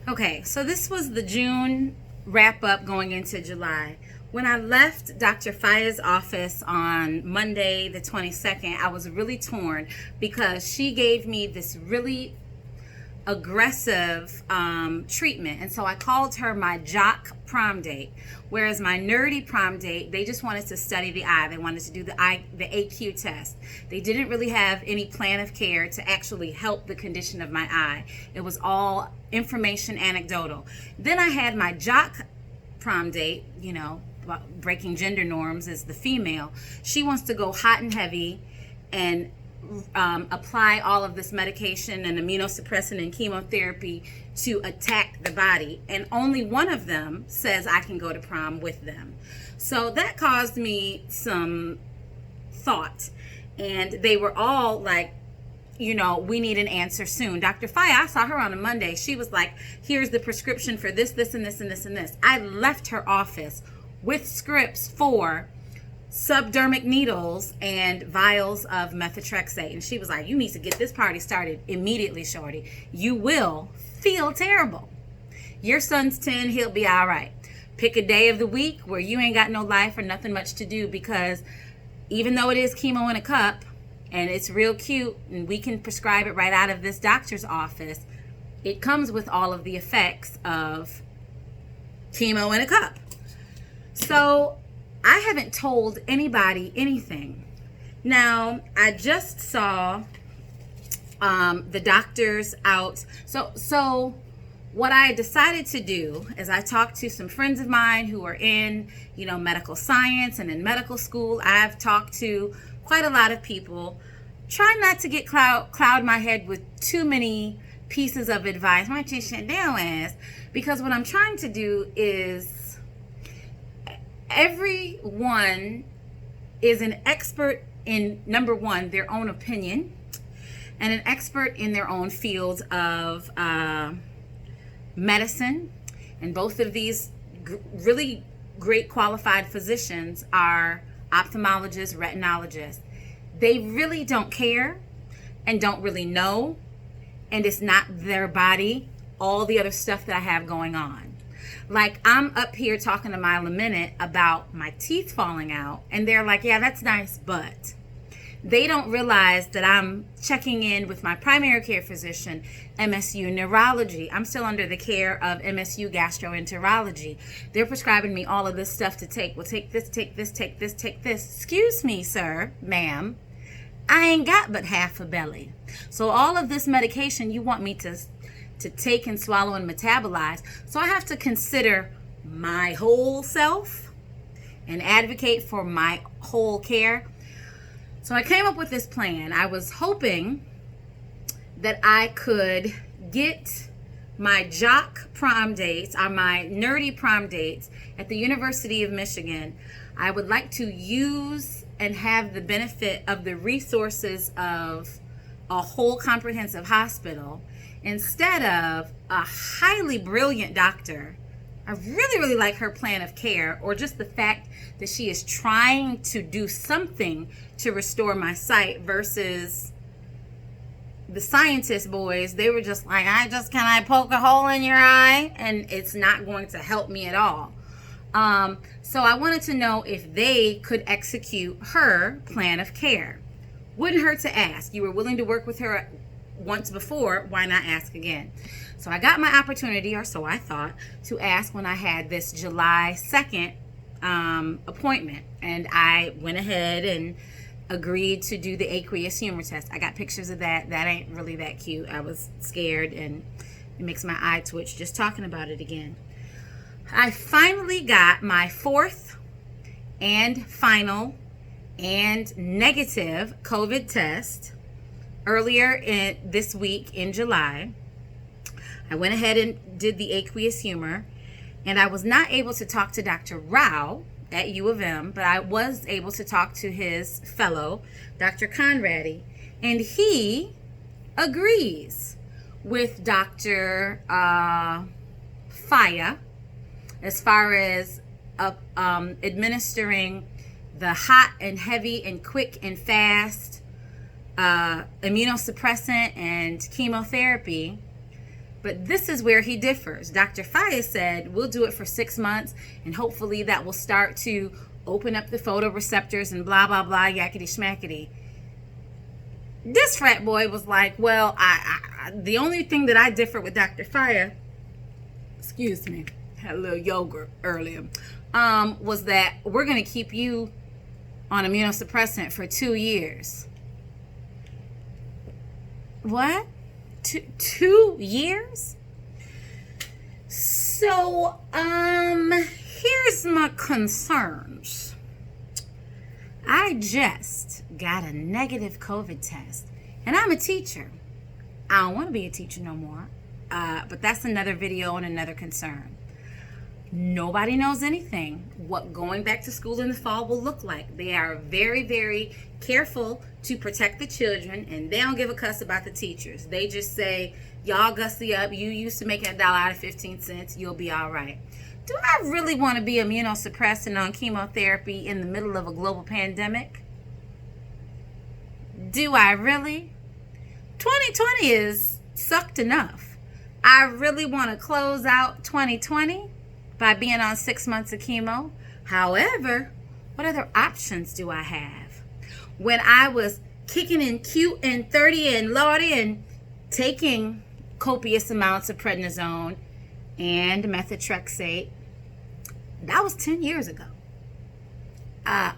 Okay, so this was the June wrap up going into July. When I left Dr. Faya's office on Monday, the 22nd, I was really torn because she gave me this really aggressive treatment. And so I called her my jock prom date. Whereas my nerdy prom date, they just wanted to study the eye. They wanted to do the AQ test. They didn't really have any plan of care to actually help the condition of my eye. It was all information anecdotal. Then I had my jock prom date, breaking gender norms as the female. She wants to go hot and heavy and apply all of this medication and immunosuppressant and chemotherapy to attack the body, and only one of them says I can go to prom with them. So that caused me some thought, and they were all like, we need an answer soon. Dr. Faya, I saw her on a Monday. She was like, here's the prescription for this, this, and this, and this, and this. I left her office with scripts for subdermic needles and vials of methotrexate. And she was like, you need to get this party started immediately, shorty. You will feel terrible. Your son's 10, he'll be all right. Pick a day of the week where you ain't got no life or nothing much to do, because even though it is chemo in a cup and it's real cute and we can prescribe it right out of this doctor's office, it comes with all of the effects of chemo in a cup. So I haven't told anybody anything. Now, I just saw the doctors out. So what I decided to do is I talked to some friends of mine who are in, medical science and in medical school. I've talked to quite a lot of people. Try not to get cloud my head with too many pieces of advice. What you should do is, because what I'm trying to do is, everyone is an expert in, number one, their own opinion, and an expert in their own field of medicine. And both of these really great qualified physicians are ophthalmologists, retinologists. They really don't care and don't really know, and it's not their body, all the other stuff that I have going on. Like, I'm up here talking a mile a minute about my teeth falling out, and they're like, yeah, that's nice, but they don't realize that I'm checking in with my primary care physician, MSU Neurology. I'm still under the care of MSU Gastroenterology. They're prescribing me all of this stuff to take. Well, take this, take this, take this, take this. Excuse me, sir, ma'am. I ain't got but half a belly. So all of this medication you want me to take and swallow and metabolize. So I have to consider my whole self and advocate for my whole care. So I came up with this plan. I was hoping that I could get my jock prom dates, or my nerdy prom dates at the University of Michigan. I would like to use and have the benefit of the resources of a whole comprehensive hospital instead of a highly brilliant doctor. I really, really like her plan of care, or just the fact that she is trying to do something to restore my sight, versus the scientist boys. They were just like, can I poke a hole in your eye? And it's not going to help me at all. So I wanted to know if they could execute her plan of care. Wouldn't hurt to ask. You were willing to work with her once before, why not ask again? So I got my opportunity, or so I thought, to ask when I had this July 2nd appointment. And I went ahead and agreed to do the aqueous humor test. I got pictures of that. That ain't really that cute. I was scared, and it makes my eye twitch just talking about it again. I finally got my fourth and final and negative COVID test earlier this week in July. I went ahead and did the aqueous humor, and I was not able to talk to Dr. Rao at U of M, but I was able to talk to his fellow, Dr. Conradi, and he agrees with Dr. Faya as far as administering the hot and heavy and quick and fast immunosuppressant and chemotherapy But this is where he differs. Dr. Faya said, we'll do it for 6 months, and hopefully that will start to open up the photoreceptors and blah, blah, blah, yakety schmackety. This frat boy was like, well, the only thing that I differ with Dr. Faya, excuse me, had a little yogurt earlier, was that we're going to keep you on immunosuppressant for 2 years. What? 2 years? So, here's my concerns. I just got a negative COVID test, and I'm a teacher. I don't want to be a teacher no more, but that's another video and another concern. Nobody knows anything what going back to school in the fall will look like. They are very, very careful to protect the children, and they don't give a cuss about the teachers. They just say, y'all gussy up. You used to making $1 out of 15 cents. You'll be all right. Do I really want to be immunosuppressed and on chemotherapy in the middle of a global pandemic? Do I really? 2020 is sucked enough. I really want to close out 2020 by being on 6 months of chemo. However, what other options do I have? When I was kicking and cute and 30 and lordy and taking copious amounts of prednisone and methotrexate, that was 10 years ago. A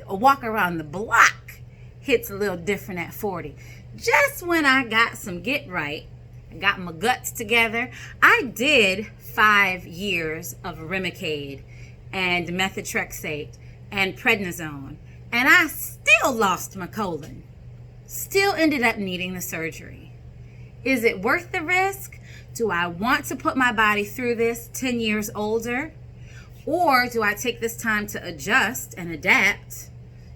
walk around the block hits a little different at 40. Just when I got some get right, got my guts together, I did 5 years of Remicade and methotrexate and prednisone, and I still lost my colon. Still ended up needing the surgery. Is it worth the risk? Do I want to put my body through this 10 years older? Or do I take this time to adjust and adapt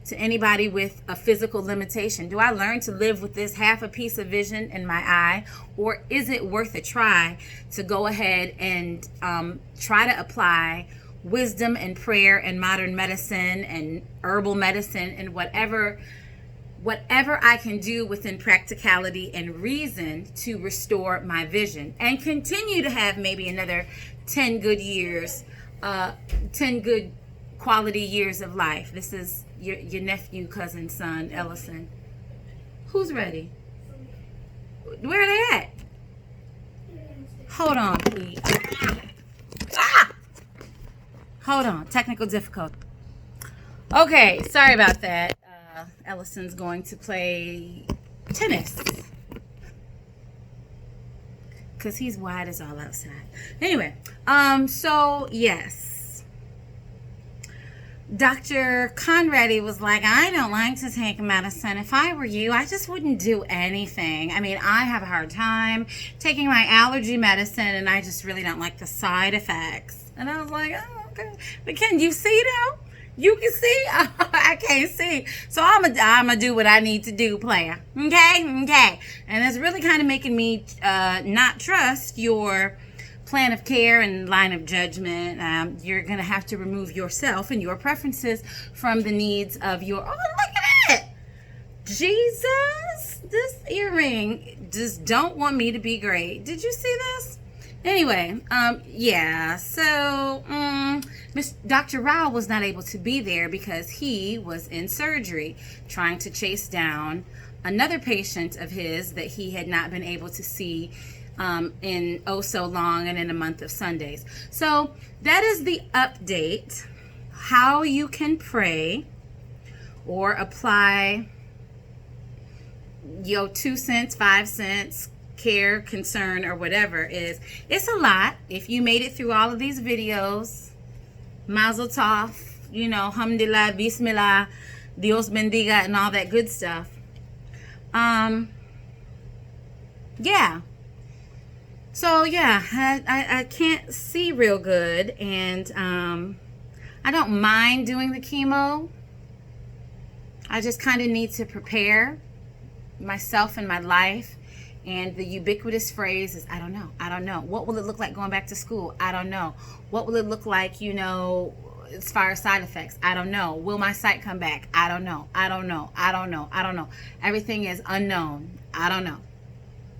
to anybody with a physical limitation? Do I learn to live with this half a piece of vision in my eye? Or is it worth a try to go ahead and try to apply wisdom and prayer and modern medicine and herbal medicine and whatever I can do within practicality and reason to restore my vision and continue to have maybe another 10 good years, 10 good quality years of life? This is your nephew, cousin, son, Ellison. Who's ready? Where are they at? Hold on, please. Ah! Hold on, technical difficulty. Okay, sorry about that. Ellison's going to play tennis because he's wide as all outside. Anyway, so yes, Dr. Conradi was like, I don't like to take medicine. If I were you, I just wouldn't do anything. I mean, I have a hard time taking my allergy medicine, and I just really don't like the side effects. And I was like, oh, okay. But can you see though? You can see? I can't see. So I'm gonna do what I need to do, player. Okay? And it's really kind of making me not trust your plan of care and line of judgment. You're going to have to remove yourself and your preferences from the needs of your... Oh, look at it! Jesus! This earring just don't want me to be great. Did you see this? Anyway, yeah, so Dr. Rao was not able to be there because he was in surgery trying to chase down another patient of his that he had not been able to see in oh so long and in a month of Sundays. So that is the update, how you can pray or apply your 2 cents, 5 cents, care, concern, or whatever is. It's a lot. If you made it through all of these videos, mazel tov, alhamdulillah, bismillah, Dios bendiga, and all that good stuff. Yeah. So yeah, I can't see real good, and I don't mind doing the chemo. I just kind of need to prepare myself and my life. And the ubiquitous phrase is, I don't know. What will it look like going back to school? I don't know. What will it look like, as far as side effects? I don't know. Will my sight come back? I don't know. Everything is unknown. I don't know.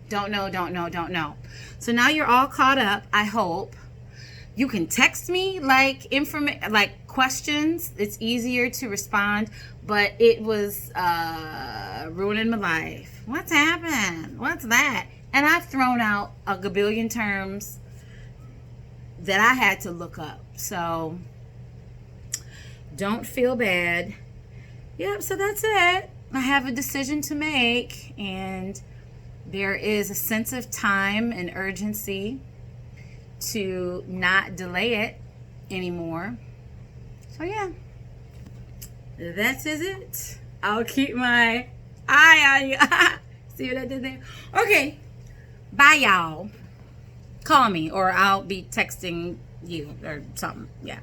Don't know. So now you're all caught up, I hope. You can text me like questions. It's easier to respond, but it was ruining my life. What's happened? What's that? And I've thrown out a gabillion terms that I had to look up. So don't feel bad. Yep, so that's it. I have a decision to make, and there is a sense of time and urgency to not delay it anymore. So yeah, that is it. I'll keep my eye on you. See what I did there? Okay, bye y'all. Call me or I'll be texting you or something. Yeah.